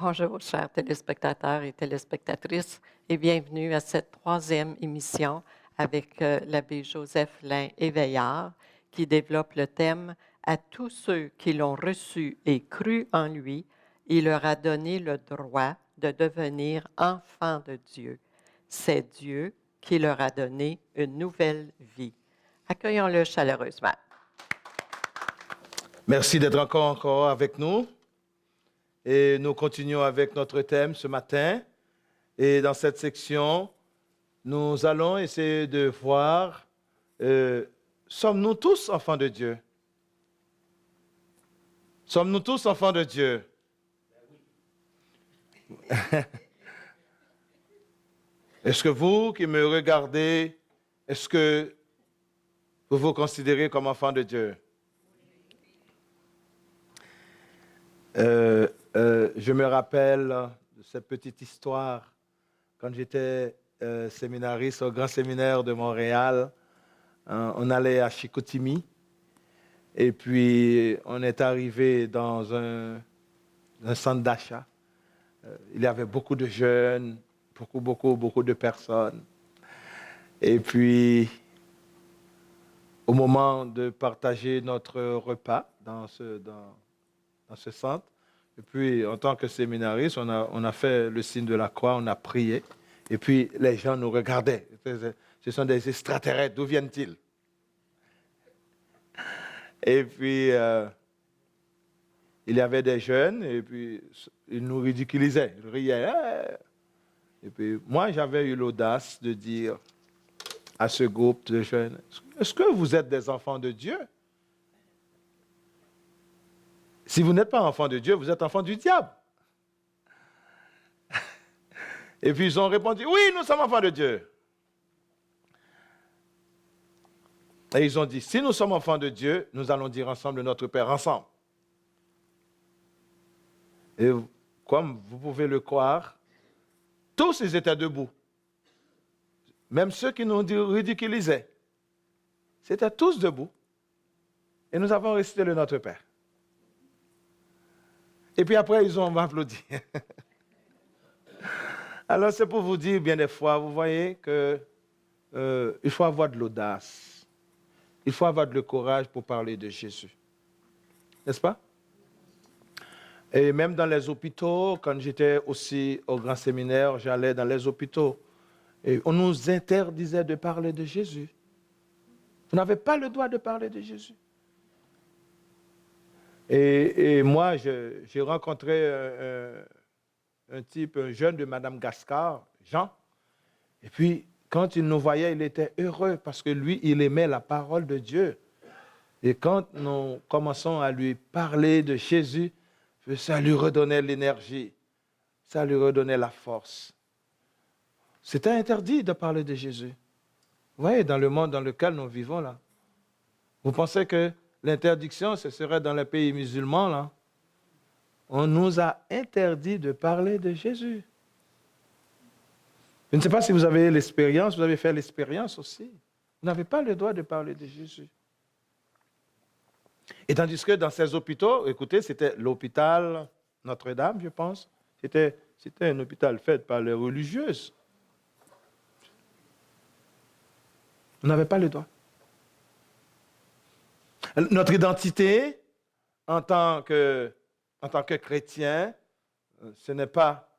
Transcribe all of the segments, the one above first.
Bonjour, chers téléspectateurs et téléspectatrices, et bienvenue à cette troisième émission avec l'abbé Joseph Lin Éveillard, qui développe le thème « À tous ceux qui l'ont reçu et cru en lui, il leur a donné le droit de devenir enfants de Dieu. C'est Dieu qui leur a donné une nouvelle vie. » Accueillons-le chaleureusement. Merci d'être encore avec nous. Et nous continuons avec notre thème ce matin. Et dans cette section, nous allons essayer de voir, sommes-nous tous enfants de Dieu? Sommes-nous tous enfants de Dieu? Est-ce que vous qui me regardez, est-ce que vous vous considérez comme enfants de Dieu? Je me rappelle de cette petite histoire quand j'étais séminariste au Grand Séminaire de Montréal. On allait à Chicoutimi et puis on est arrivé dans un centre d'achat. Il y avait beaucoup de jeunes, beaucoup de personnes. Et puis, au moment de partager notre repas dans ce centre, et puis en tant que séminariste, on a fait le signe de la croix, on a prié, et puis les gens nous regardaient. Ce sont des extraterrestres, d'où viennent-ils? Et puis, il y avait des jeunes, et puis ils nous ridiculisaient, ils riaient. Et puis moi, j'avais eu l'audace de dire à ce groupe de jeunes, est-ce que vous êtes des enfants de Dieu? Si vous n'êtes pas enfant de Dieu, vous êtes enfant du diable. Et puis ils ont répondu, oui, nous sommes enfants de Dieu. Et ils ont dit, si nous sommes enfants de Dieu, nous allons dire ensemble notre Père ensemble. Et comme vous pouvez le croire, tous ils étaient debout. Même ceux qui nous ridiculisaient. C'était tous debout. Et nous avons récité le Notre Père. Et puis après, ils ont applaudi. Alors, c'est pour vous dire, bien des fois, vous voyez qu'il faut avoir de l'audace. Il faut avoir le courage pour parler de Jésus. N'est-ce pas? Et même dans les hôpitaux, quand j'étais aussi au grand séminaire, j'allais dans les hôpitaux. Et on nous interdisait de parler de Jésus. Vous n'avez pas le droit de parler de Jésus. Et moi, j'ai rencontré un type, un jeune de Madame Gascard, Jean. Et puis, quand il nous voyait, il était heureux parce que lui, il aimait la parole de Dieu. Et quand nous commençons à lui parler de Jésus, ça lui redonnait l'énergie, ça lui redonnait la force. C'était interdit de parler de Jésus. Vous voyez, dans le monde dans lequel nous vivons là. Vous pensez que l'interdiction, ce serait dans les pays musulmans là? On nous a interdit de parler de Jésus. Je ne sais pas si vous avez l'expérience, vous avez fait l'expérience aussi. Vous n'avez pas le droit de parler de Jésus. Et tandis que dans ces hôpitaux, écoutez, c'était l'hôpital Notre-Dame, je pense. C'était un hôpital fait par les religieuses. Vous n'avez pas le droit. Notre identité en tant que chrétien, ce n'est pas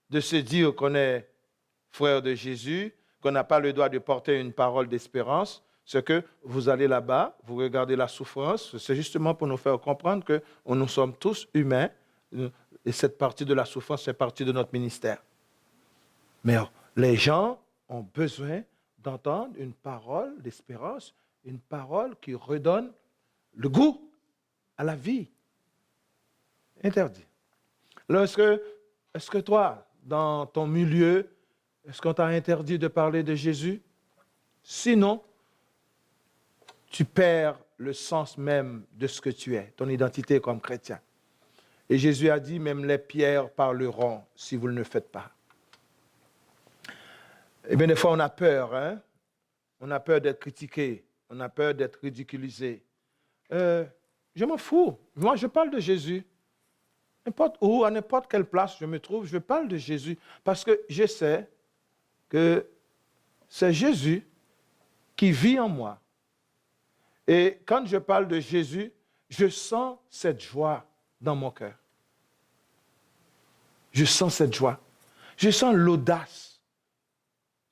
de se dire qu'on est frère de Jésus, qu'on n'a pas le droit de porter une parole d'espérance. C'est que vous allez là-bas, vous regardez la souffrance, c'est justement pour nous faire comprendre que nous sommes tous humains et cette partie de la souffrance fait partie de notre ministère. Mais les gens ont besoin d'entendre une parole d'espérance, une parole qui redonne le goût à la vie. Interdit. Alors, est-ce que toi, dans ton milieu, est-ce qu'on t'a interdit de parler de Jésus? Sinon, tu perds le sens même de ce que tu es, ton identité comme chrétien. Et Jésus a dit, même les pierres parleront si vous ne le faites pas. Eh bien, des fois, on a peur, hein? On a peur d'être critiqué, on a peur d'être ridiculisé. Je m'en fous. Moi, je parle de Jésus. N'importe où, à n'importe quelle place je me trouve, je parle de Jésus parce que je sais que c'est Jésus qui vit en moi. Et quand je parle de Jésus, je sens cette joie dans mon cœur. Je sens cette joie. Je sens l'audace.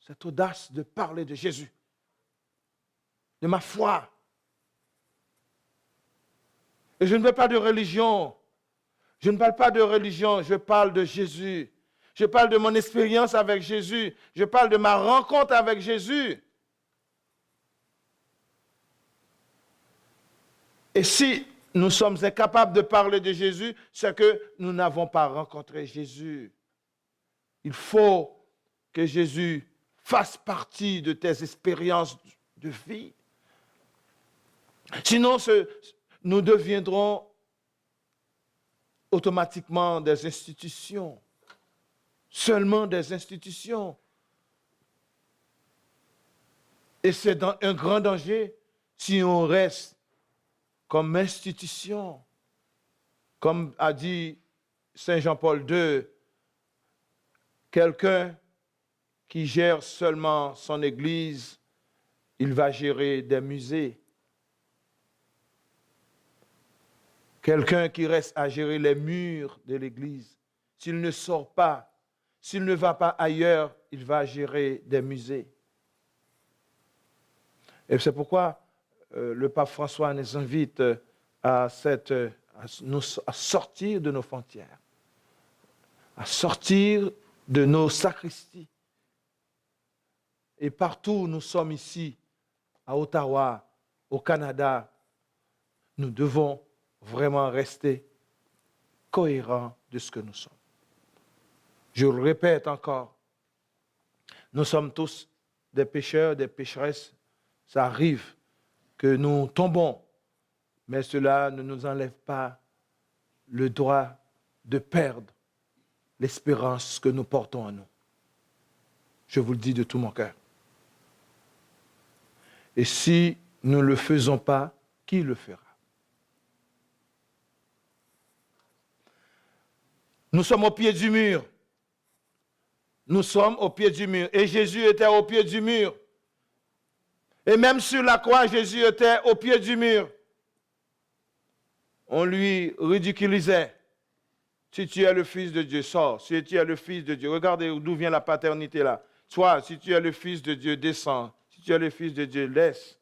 Cette audace de parler de Jésus. De ma foi. Et je ne veux pas de religion. Je ne parle pas de religion, je parle de Jésus. Je parle de mon expérience avec Jésus. Je parle de ma rencontre avec Jésus. Et si nous sommes incapables de parler de Jésus, c'est que nous n'avons pas rencontré Jésus. Il faut que Jésus fasse partie de tes expériences de vie. Sinon, nous deviendrons automatiquement des institutions, seulement des institutions. Et c'est un grand danger si on reste comme institution. Comme a dit Saint Jean-Paul II, quelqu'un qui gère seulement son église, il va gérer des musées. Quelqu'un qui reste à gérer les murs de l'église, s'il ne sort pas, s'il ne va pas ailleurs, il va gérer des musées. Et c'est pourquoi le pape François nous invite à sortir de nos frontières, à sortir de nos sacristies. Et partout où nous sommes ici, à Ottawa, au Canada, nous devons vraiment rester cohérents de ce que nous sommes. Je le répète encore, nous sommes tous des pécheurs, des pécheresses. Ça arrive que nous tombons, mais cela ne nous enlève pas le droit de perdre l'espérance que nous portons en nous. Je vous le dis de tout mon cœur. Et si nous ne le faisons pas, qui le fera? Nous sommes au pied du mur. Nous sommes au pied du mur. Et Jésus était au pied du mur. Et même sur la croix, Jésus était au pied du mur. On lui ridiculisait. Si tu es le Fils de Dieu, sors. Si tu es le Fils de Dieu, regardez d'où vient la paternité là. Toi, si tu es le Fils de Dieu, descends. Si tu es le Fils de Dieu, laisse.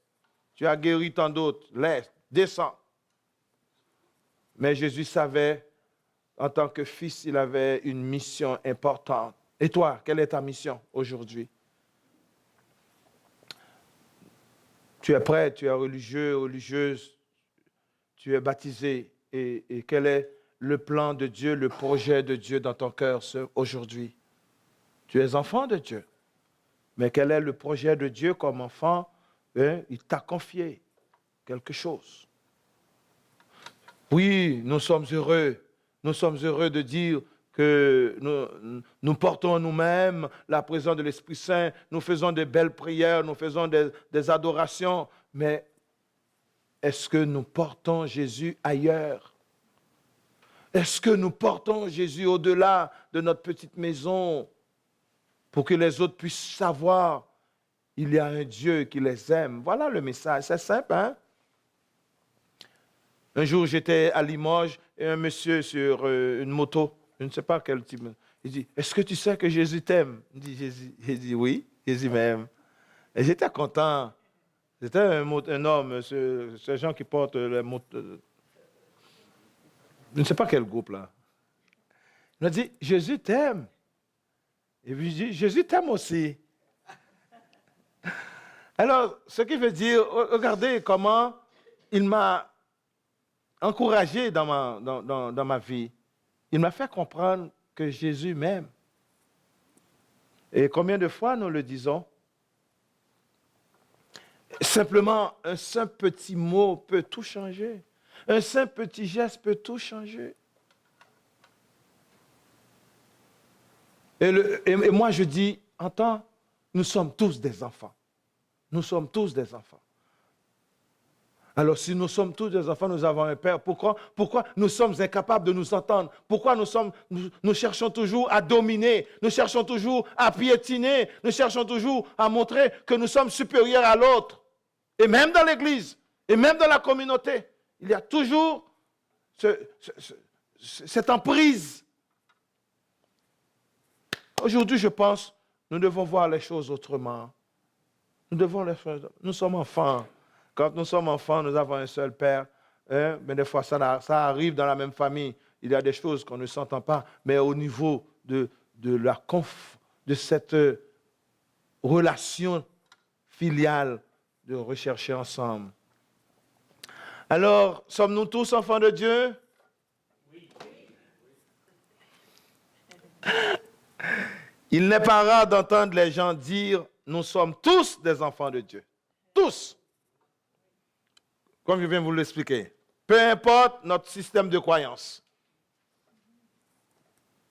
Tu as guéri tant d'autres, laisse, descends. Mais Jésus savait, en tant que fils, il avait une mission importante. Et toi, quelle est ta mission aujourd'hui? Tu es prêt, tu es religieux, religieuse, tu es baptisé. Et quel est le plan de Dieu, le projet de Dieu dans ton cœur aujourd'hui? Tu es enfant de Dieu. Mais quel est le projet de Dieu comme enfant? Il t'a confié quelque chose. Oui, nous sommes heureux. Nous sommes heureux de dire que nous portons en nous-mêmes la présence de l'Esprit Saint. Nous faisons des belles prières, nous faisons des adorations. Mais est-ce que nous portons Jésus ailleurs? Est-ce que nous portons Jésus au-delà de notre petite maison pour que les autres puissent savoir qu'il y a un Dieu qui les aime? Voilà le message. C'est simple, hein? Un jour, j'étais à Limoges et un monsieur sur une moto, je ne sais pas quel type, il dit, est-ce que tu sais que Jésus t'aime? J'ai dit, oui, Jésus m'aime. Et j'étais content. C'était un homme, ces gens qui portent les motos. Je ne sais pas quel groupe là. Il m'a dit, Jésus t'aime. Et puis je dis, Jésus t'aime aussi. Alors, ce qui veut dire, regardez comment il m'a encouragé dans ma vie. Il m'a fait comprendre que Jésus m'aime. Et combien de fois nous le disons? Simplement, un simple petit mot peut tout changer. Un simple petit geste peut tout changer. Et moi, je dis, nous sommes tous des enfants. Nous sommes tous des enfants. Alors si nous sommes tous des enfants, nous avons un Père, pourquoi nous sommes incapables de nous entendre? Pourquoi nous cherchons toujours à dominer, nous cherchons toujours à piétiner, nous cherchons toujours à montrer que nous sommes supérieurs à l'autre? Et même dans l'Église, et même dans la communauté, il y a toujours cette emprise. Aujourd'hui, je pense, nous devons voir les choses autrement. Nous sommes enfants. Quand nous sommes enfants, nous avons un seul Père. Mais des fois, ça arrive dans la même famille. Il y a des choses qu'on ne s'entend pas. Mais au niveau de cette relation filiale, de rechercher ensemble. Alors, sommes-nous tous enfants de Dieu? Oui. Il n'est pas rare d'entendre les gens dire « Nous sommes tous des enfants de Dieu. » Tous. Comme je viens de vous l'expliquer. Peu importe notre système de croyance.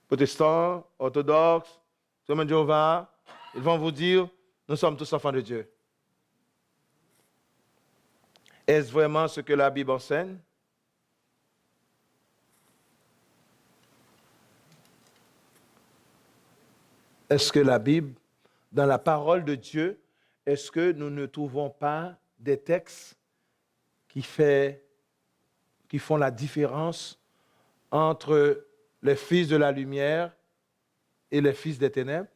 Protestants, orthodoxes, témoins de Jéhovah, ils vont vous dire « Nous sommes tous enfants de Dieu. » Est-ce vraiment ce que la Bible enseigne? Est-ce que la Bible, dans la parole de Dieu, est-ce que nous ne trouvons pas des textes qui font la différence entre les fils de la lumière et les fils des ténèbres?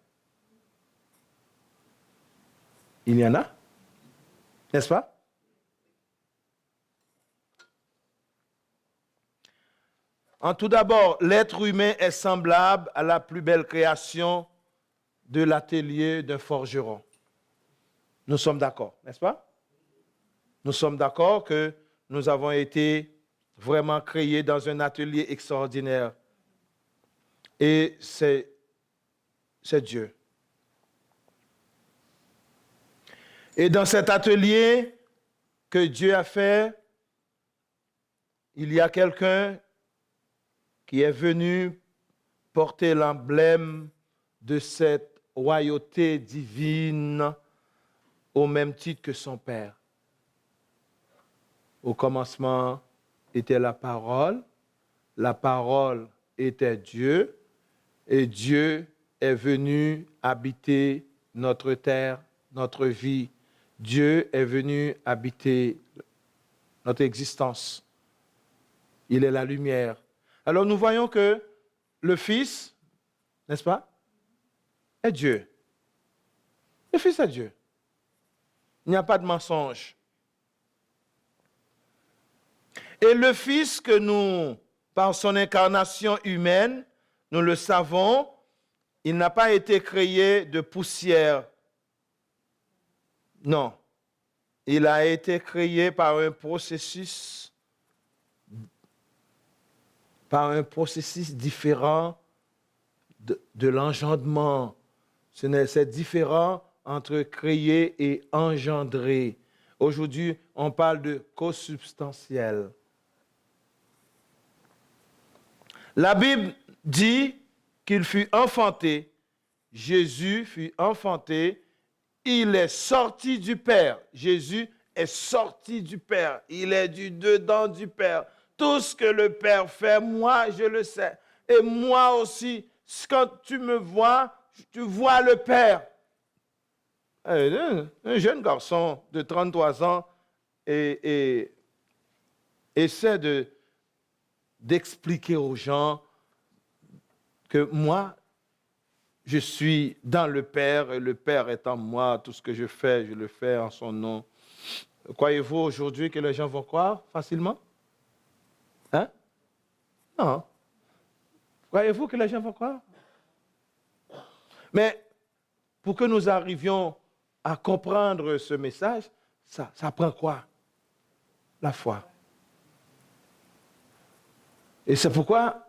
Il y en a, n'est-ce pas? En tout d'abord, l'être humain est semblable à la plus belle création de l'atelier d'un forgeron. Nous sommes d'accord, n'est-ce pas? Nous sommes d'accord que nous avons été vraiment créés dans un atelier extraordinaire. Et c'est Dieu. Et dans cet atelier que Dieu a fait, il y a quelqu'un qui est venu porter l'emblème de cette royauté divine au même titre que son Père. Au commencement était la parole était Dieu, et Dieu est venu habiter notre terre, notre vie. Dieu est venu habiter notre existence. Il est la lumière. Alors nous voyons que le Fils, n'est-ce pas, est Dieu. Le Fils est Dieu. Il n'y a pas de mensonge. Et le Fils que nous, par son incarnation humaine, nous le savons, il n'a pas été créé de poussière. Non. Il a été créé par un processus différent de l'engendrement. C'est différent entre créer et engendrer. Aujourd'hui, on parle de consubstantiel. La Bible dit qu'il fut enfanté, Jésus fut enfanté, il est sorti du Père. Jésus est sorti du Père, il est du dedans du Père. Tout ce que le Père fait, moi, je le sais. Et moi aussi, quand tu me vois, tu vois le Père. Un jeune garçon de 33 ans et essaie d'expliquer aux gens que moi, je suis dans le Père et le Père est en moi. Tout ce que je le fais en son nom. Croyez-vous aujourd'hui que les gens vont croire facilement? Hein? Non. Croyez-vous que les gens vont croire? Mais pour que nous arrivions à comprendre ce message, ça prend quoi? La foi. Et c'est pourquoi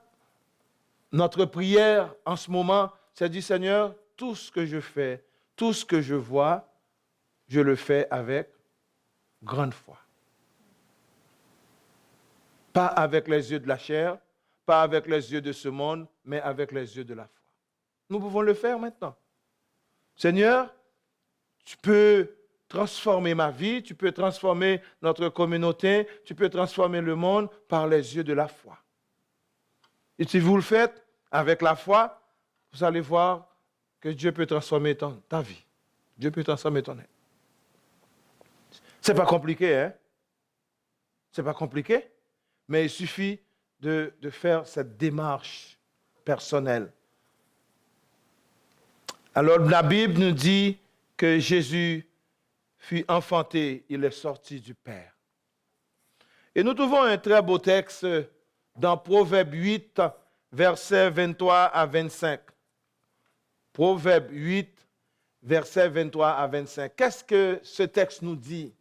notre prière en ce moment, c'est de dire, Seigneur, tout ce que je fais, tout ce que je vois, je le fais avec grande foi. Pas avec les yeux de la chair, pas avec les yeux de ce monde, mais avec les yeux de la foi. Nous pouvons le faire maintenant. Seigneur, tu peux transformer ma vie, tu peux transformer notre communauté, tu peux transformer le monde par les yeux de la foi. Et si vous le faites avec la foi, vous allez voir que Dieu peut transformer ta vie. Dieu peut transformer ton être. Ce n'est pas compliqué, hein? Ce n'est pas compliqué, mais il suffit de faire cette démarche personnelle. Alors, la Bible nous dit que Jésus fut enfanté, il est sorti du Père. Et nous trouvons un très beau texte dans Proverbe 8, versets 23 à 25. Proverbe 8, versets 23 à 25. Qu'est-ce que ce texte nous dit?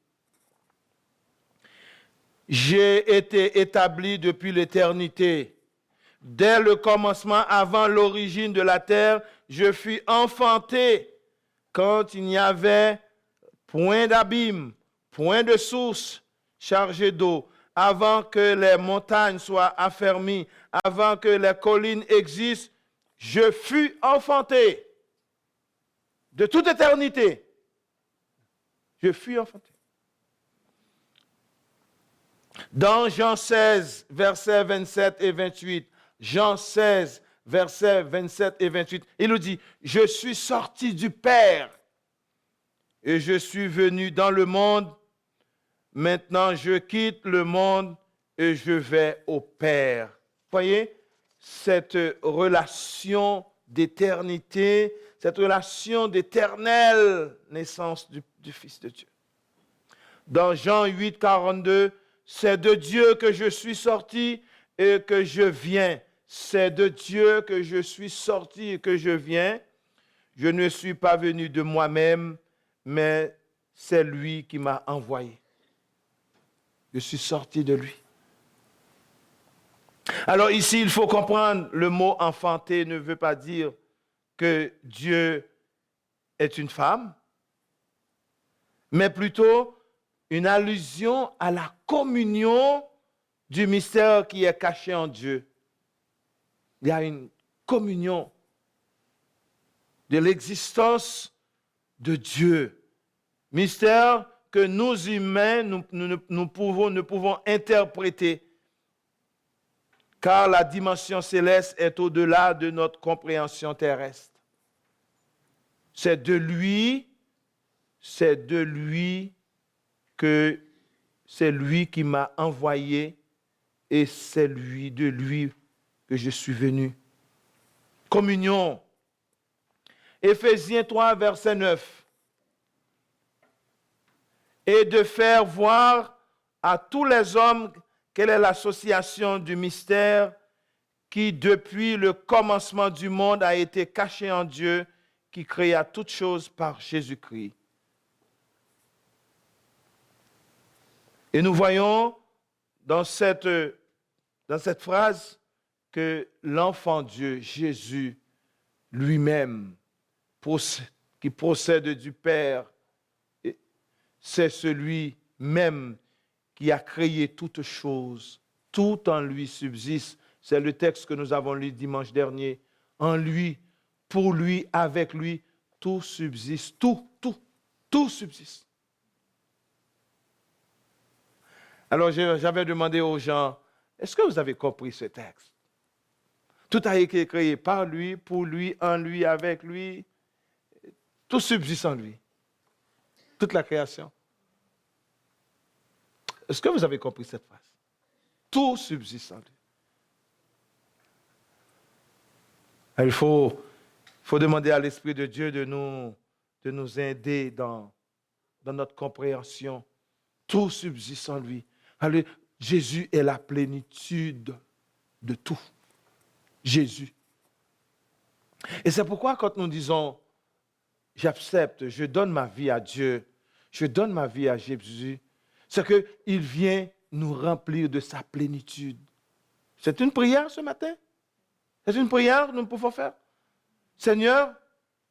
J'ai été établi depuis l'éternité. Dès le commencement, avant l'origine de la terre, je fus enfanté quand il n'y avait point d'abîme, point de source chargée d'eau, avant que les montagnes soient affermies, avant que les collines existent, je fus enfanté. De toute éternité, je fus enfanté. Dans Jean 16, versets 27 et 28, Jean 16, versets 27 et 28, il nous dit, je suis sorti du Père et je suis venu dans le monde. Maintenant, je quitte le monde et je vais au Père. Voyez, cette relation d'éternité, cette relation d'éternelle naissance du Fils de Dieu. Dans Jean 8, 42, c'est de Dieu que je suis sorti et que je viens. C'est de Dieu que je suis sorti et que je viens. Je ne suis pas venu de moi-même, mais c'est lui qui m'a envoyé. Je suis sorti de lui. Alors ici, il faut comprendre, le mot enfanté ne veut pas dire que Dieu est une femme, mais plutôt une allusion à la communion du mystère qui est caché en Dieu. Il y a une communion de l'existence de Dieu. Mystère que nous humains, nous ne pouvons interpréter, car la dimension céleste est au-delà de notre compréhension terrestre. C'est de lui qui m'a envoyé et c'est de lui que je suis venu. Communion. Éphésiens 3, verset 9. Et de faire voir à tous les hommes quelle est l'association du mystère qui, depuis le commencement du monde, a été caché en Dieu, qui créa toutes choses par Jésus-Christ. Et nous voyons dans cette phrase que l'enfant Dieu, Jésus, lui-même, qui procède du Père, c'est celui-même qui a créé toutes choses. Tout en lui subsiste. C'est le texte que nous avons lu dimanche dernier. En lui, pour lui, avec lui, tout subsiste. Tout subsiste. Alors j'avais demandé aux gens, est-ce que vous avez compris ce texte? Tout a été créé par lui, pour lui, en lui, avec lui. Tout subsiste en lui. Toute la création. Est-ce que vous avez compris cette phrase? Tout subsiste en lui. Il faut demander à l'Esprit de Dieu de nous aider dans notre compréhension. Tout subsiste en lui. Allez, Jésus est la plénitude de tout. Jésus. Et c'est pourquoi quand nous disons, j'accepte, je donne ma vie à Dieu, je donne ma vie à Jésus, c'est qu'il vient nous remplir de sa plénitude. C'est une prière ce matin. C'est une prière que nous pouvons faire. Seigneur,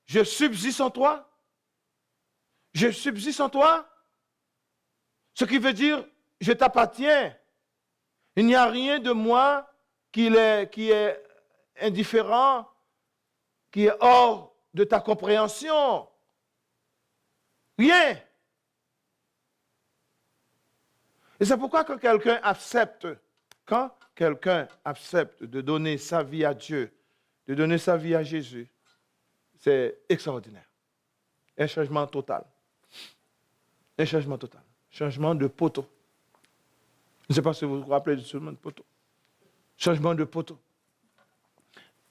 je subsiste en toi. Je subsiste en toi. Ce qui veut dire, je t'appartiens. Il n'y a rien de moi qui est indifférent, qui est hors de ta compréhension. Rien. Et c'est pourquoi quand quelqu'un accepte de donner sa vie à Dieu, de donner sa vie à Jésus, c'est extraordinaire. Un changement total. Un changement total. Changement de poteau. Je ne sais pas si vous vous rappelez du changement de poteau. Changement de poteau.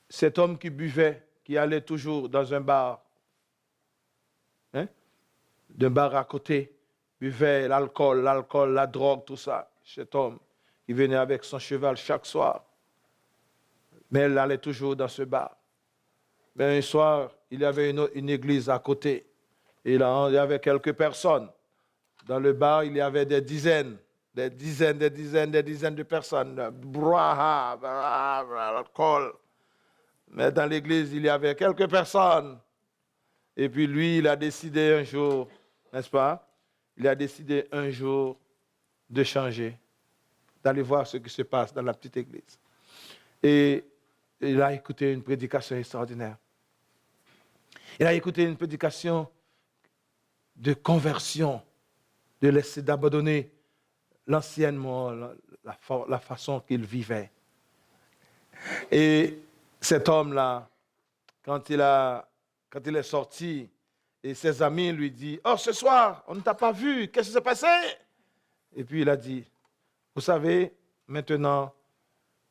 Cet homme qui buvait, qui allait toujours dans un bar, d'un bar à côté, buvait l'alcool, la drogue, tout ça. Cet homme, il venait avec son cheval chaque soir. Mais il allait toujours dans ce bar. Mais un soir, il y avait une église à côté. Et là, il y avait quelques personnes. Dans le bar, il y avait des dizaines de personnes. L'alcool. Mais dans l'église, il y avait quelques personnes. Et puis lui, il a décidé un jour, n'est-ce pas? Il a décidé un jour de changer, d'aller voir ce qui se passe dans la petite église. Et il a écouté une prédication extraordinaire. Il a écouté une prédication de conversion, d'abandonner l'anciennement, la façon qu'il vivait. Et cet homme-là, quand il est sorti, et ses amis lui disent « Oh, ce soir, on ne t'a pas vu, qu'est-ce qui s'est passé ?» Et puis il a dit « Vous savez, maintenant,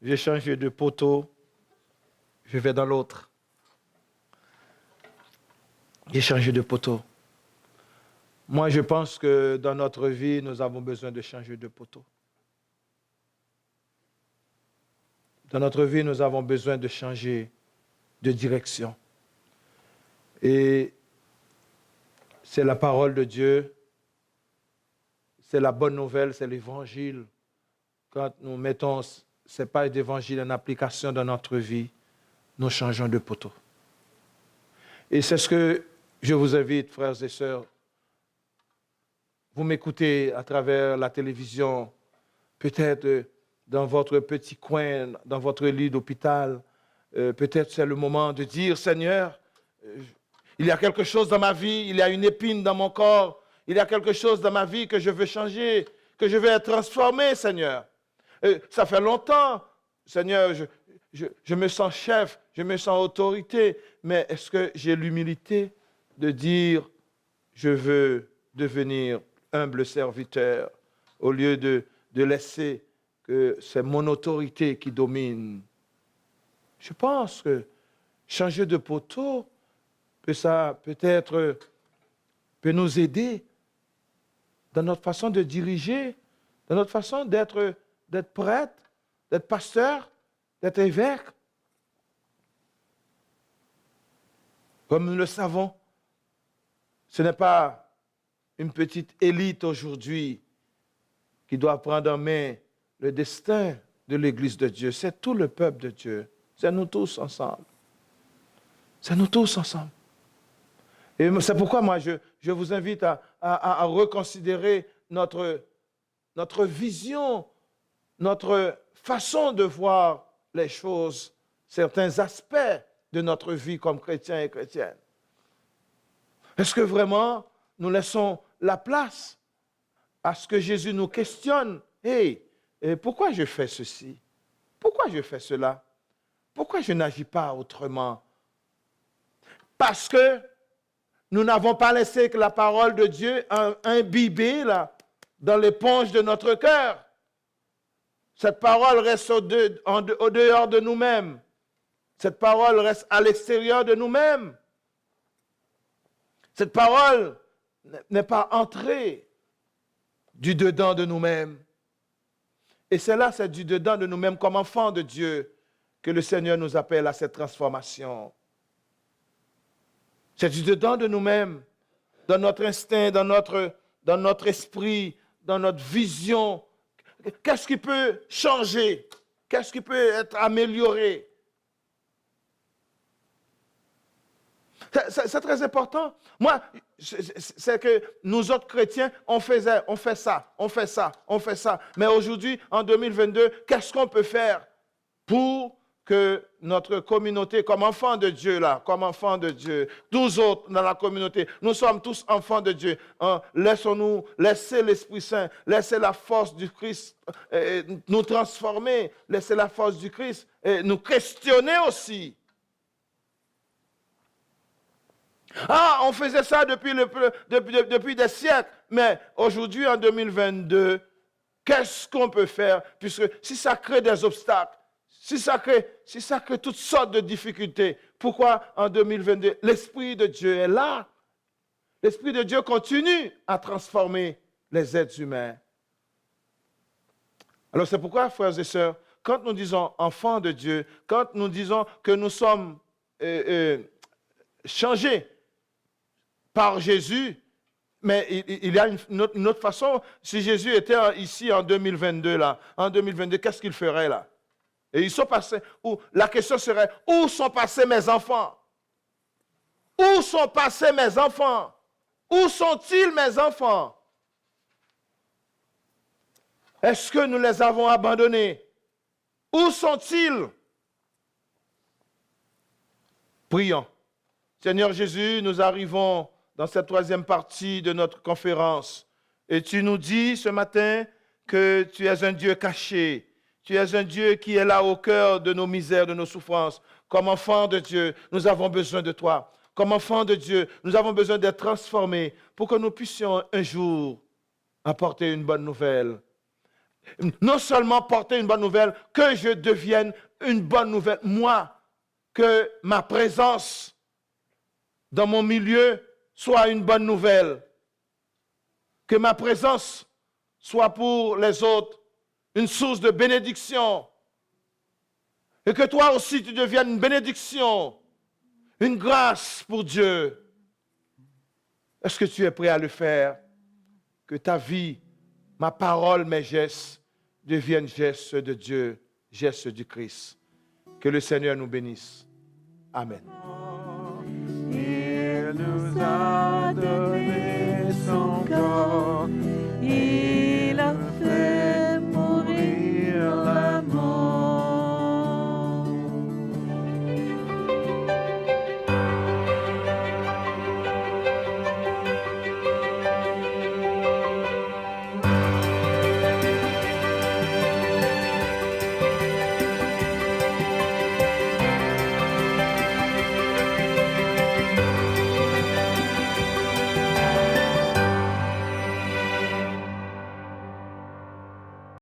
j'ai changé de poteau, je vais dans l'autre. J'ai changé de poteau. » Moi, je pense que dans notre vie, nous avons besoin de changer de poteau. Dans notre vie, nous avons besoin de changer de direction. Et c'est la parole de Dieu, c'est la bonne nouvelle, c'est l'évangile. Quand nous mettons ces pages d'évangile en application dans notre vie, nous changeons de poteau. Et c'est ce que je vous invite, frères et sœurs. Vous m'écoutez à travers la télévision, peut-être dans votre petit coin, dans votre lit d'hôpital. Peut-être c'est le moment de dire, Seigneur, il y a quelque chose dans ma vie, il y a une épine dans mon corps, il y a quelque chose dans ma vie que je veux changer, que je veux être transformé, Seigneur. Ça fait longtemps, Seigneur, je me sens chef, je me sens autorité, mais est-ce que j'ai l'humilité de dire, je veux devenir humble serviteur, au lieu de laisser que c'est mon autorité qui domine? Je pense que changer de poteau, peut-être nous aider dans notre façon de diriger, dans notre façon d'être prêtre, d'être pasteur, d'être évêque. Comme nous le savons, ce n'est pas une petite élite aujourd'hui qui doit prendre en main le destin de l'Église de Dieu. C'est tout le peuple de Dieu. C'est nous tous ensemble. C'est nous tous ensemble. Et c'est pourquoi moi, je vous invite à reconsidérer notre vision, notre façon de voir les choses, certains aspects de notre vie comme chrétiens et chrétiennes. Est-ce que vraiment nous laissons la place à ce que Jésus nous questionne? Hey, pourquoi je fais ceci? Pourquoi je fais cela? Pourquoi je n'agis pas autrement? Parce que nous n'avons pas laissé que la parole de Dieu imbiber là, dans l'éponge de notre cœur. Cette parole reste au dehors de nous-mêmes. Cette parole reste à l'extérieur de nous-mêmes. Cette parole n'est pas entrée du dedans de nous-mêmes. Et c'est là, c'est du dedans de nous-mêmes comme enfants de Dieu que le Seigneur nous appelle à cette transformation. C'est du dedans de nous-mêmes, dans notre instinct, dans notre esprit, dans notre vision. Qu'est-ce qui peut changer? Qu'est-ce qui peut être amélioré? C'est très important. Moi, c'est que nous autres chrétiens, on fait ça. Mais aujourd'hui, en 2022, qu'est-ce qu'on peut faire pour que notre communauté comme enfants de Dieu, là, comme enfants de Dieu, 12 autres dans la communauté, nous sommes tous enfants de Dieu. Laissons-nous laisser l'Esprit Saint, laisser la force du Christ nous transformer, laisser la force du Christ nous questionner aussi. Ah, on faisait ça depuis des siècles, mais aujourd'hui, en 2022, qu'est-ce qu'on peut faire? Puisque si ça crée des obstacles, si ça crée toutes sortes de difficultés, pourquoi en 2022, l'Esprit de Dieu est là? L'Esprit de Dieu continue à transformer les êtres humains. Alors c'est pourquoi, frères et sœurs, quand nous disons enfants de Dieu, quand nous disons que nous sommes changés par Jésus, mais il y a une autre façon. Si Jésus était ici en 2022, là, en 2022, qu'est-ce qu'il ferait là? Et ils sont passés, la question serait, où sont passés mes enfants? Où sont passés mes enfants? Où sont-ils mes enfants? Est-ce que nous les avons abandonnés? Où sont-ils? Prions. Seigneur Jésus, nous arrivons dans cette troisième partie de notre conférence. Et tu nous dis ce matin que tu es un Dieu caché. Tu es un Dieu qui est là au cœur de nos misères, de nos souffrances. Comme enfants de Dieu, nous avons besoin de toi. Comme enfants de Dieu, nous avons besoin d'être transformés pour que nous puissions un jour apporter une bonne nouvelle. Non seulement porter une bonne nouvelle, que je devienne une bonne nouvelle. Moi, que ma présence dans mon milieu soit une bonne nouvelle. Que ma présence soit pour les autres une source de bénédiction. Et que toi aussi tu deviennes une bénédiction, une grâce pour Dieu. Est-ce que tu es prêt à le faire? Que ta vie, ma parole, mes gestes deviennent gestes de Dieu, gestes du Christ. Que le Seigneur nous bénisse. Amen. Il nous a donné